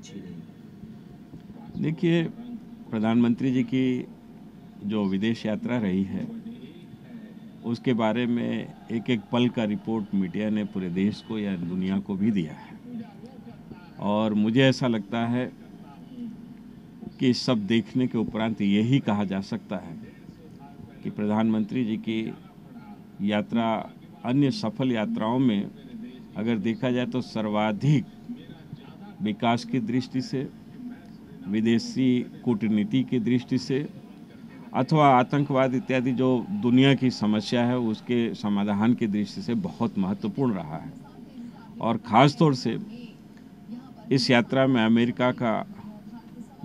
अच्छी रही? देखिए, प्रधानमंत्री जी की जो विदेश यात्रा रही है, उसके बारे में एक एक पल का रिपोर्ट मीडिया ने पूरे देश को या दुनिया को भी दिया है। और मुझे ऐसा लगता है कि इस सब देखने के उपरांत यही कहा जा सकता है कि प्रधानमंत्री जी की यात्रा अन्य सफल यात्राओं में अगर देखा जाए तो सर्वाधिक विकास की दृष्टि से, विदेशी कूटनीति की दृष्टि से अथवा आतंकवाद इत्यादि जो दुनिया की समस्या है उसके समाधान की दृष्टि से बहुत महत्वपूर्ण रहा है। और ख़ास तौर से इस यात्रा में अमेरिका का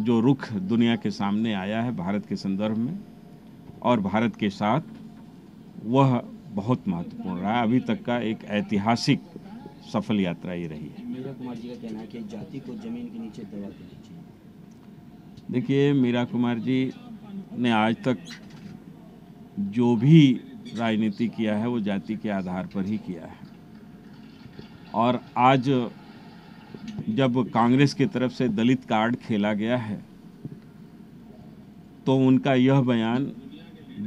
जो रुख दुनिया के सामने आया है भारत के संदर्भ में और भारत के साथ, वह बहुत महत्वपूर्ण रहा है। अभी तक का एक ऐतिहासिक सफल यात्रा ये रही है। मीरा कुमार जी का कहना है कि जाति को जमीन के नीचे दबा देनी चाहिए। देखिए, मीरा कुमार जी ने आज तक जो भी राजनीति किया है वो जाति के आधार पर ही किया है। और आज जब कांग्रेस की तरफ से दलित कार्ड खेला गया है तो उनका यह बयान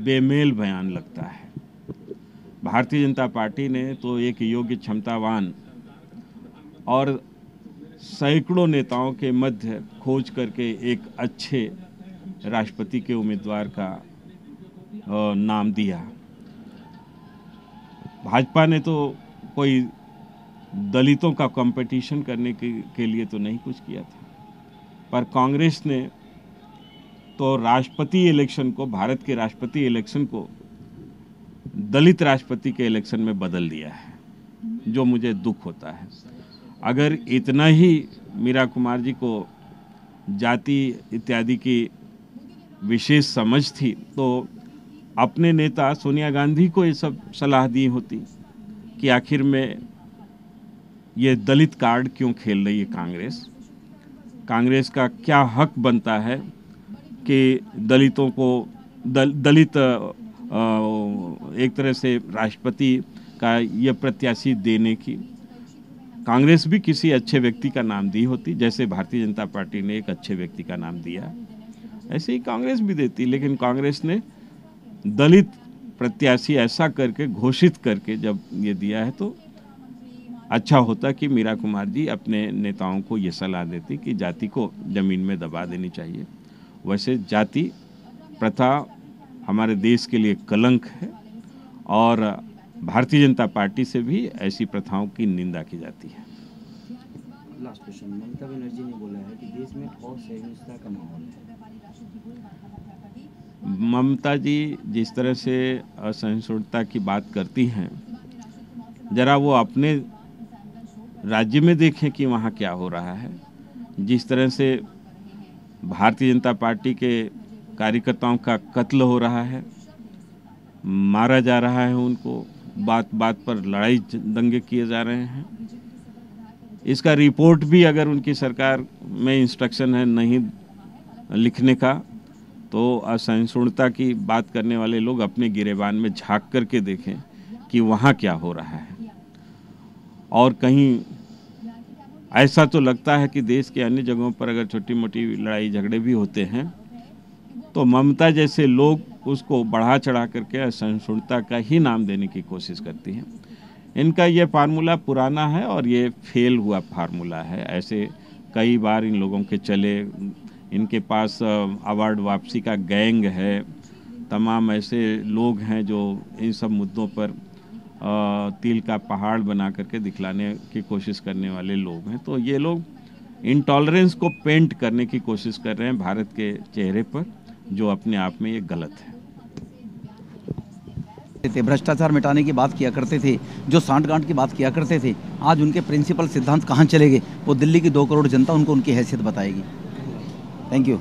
बेमेल बयान लगता है। भारतीय जनता पार्टी ने तो एक योग्य, क्षमतावान और सैकड़ों नेताओं के मध्य खोज करके एक अच्छे राष्ट्रपति के उम्मीदवार का नाम दिया। भाजपा ने तो कोई दलितों का कंपटीशन करने के लिए तो नहीं कुछ किया था, पर कांग्रेस ने तो राष्ट्रपति इलेक्शन को, भारत के राष्ट्रपति इलेक्शन को दलित राष्ट्रपति के इलेक्शन में बदल दिया है, जो मुझे दुख होता है। अगर इतना ही मीरा कुमार जी को जाति इत्यादि की विशेष समझ थी तो अपने नेता सोनिया गांधी को ये सब सलाह दी होती कि आखिर में ये दलित कार्ड क्यों खेल रही है कांग्रेस। कांग्रेस का क्या हक बनता है कि दलितों को दलित एक तरह से राष्ट्रपति का ये प्रत्याशी देने की। कांग्रेस भी किसी अच्छे व्यक्ति का नाम दी होती, जैसे भारतीय जनता पार्टी ने एक अच्छे व्यक्ति का नाम दिया, ऐसे ही कांग्रेस भी देती। लेकिन कांग्रेस ने दलित प्रत्याशी ऐसा करके, घोषित करके जब ये दिया है तो अच्छा होता कि मीरा कुमार जी अपने नेताओं को ये सलाह देती कि जाति को जमीन में दबा देनी चाहिए। वैसे जाति प्रथा हमारे देश के लिए कलंक है और भारतीय जनता पार्टी से भी ऐसी प्रथाओं की निंदा की जाती है। लास्ट क्वेश्चन, ममता बनर्जी ने बोला है कि देश में असहिष्णुता का माहौल है। ममता जी जिस तरह से असहिष्णुता की बात करती हैं, जरा वो अपने राज्य में देखें कि वहाँ क्या हो रहा है। जिस तरह से भारतीय जनता पार्टी के कार्यकर्ताओं का कत्ल हो रहा है, मारा जा रहा है उनको, बात बात पर लड़ाई दंगे किए जा रहे हैं। इसका रिपोर्ट भी अगर उनकी सरकार में इंस्ट्रक्शन है नहीं लिखने का, तो असहिष्णुता की बात करने वाले लोग अपने गिरेबान में झांक करके देखें कि वहाँ क्या हो रहा है। और कहीं ऐसा तो लगता है कि देश के अन्य जगहों पर अगर छोटी मोटी लड़ाई झगड़े भी होते हैं तो ममता जैसे लोग उसको बढ़ा चढ़ा करके असहिष्णुता का ही नाम देने की कोशिश करती हैं। इनका ये फार्मूला पुराना है और ये फेल हुआ फार्मूला है। ऐसे कई बार इन लोगों के चले, इनके पास अवार्ड वापसी का गैंग है, तमाम ऐसे लोग हैं जो इन सब मुद्दों पर तिल का पहाड़ बना करके दिखलाने की कोशिश करने वाले लोग हैं। तो ये लोग इंटॉलरेंस को पेंट करने की कोशिश कर रहे हैं भारत के चेहरे पर, जो अपने आप में ये गलत है। भ्रष्टाचार मिटाने की बात किया करते थे, जो सांठगांठ की बात किया करते थे, आज उनके प्रिंसिपल सिद्धांत कहाँ चले गए? वो दिल्ली की 2 करोड़ जनता उनको उनकी हैसियत बताएगी। Thank you.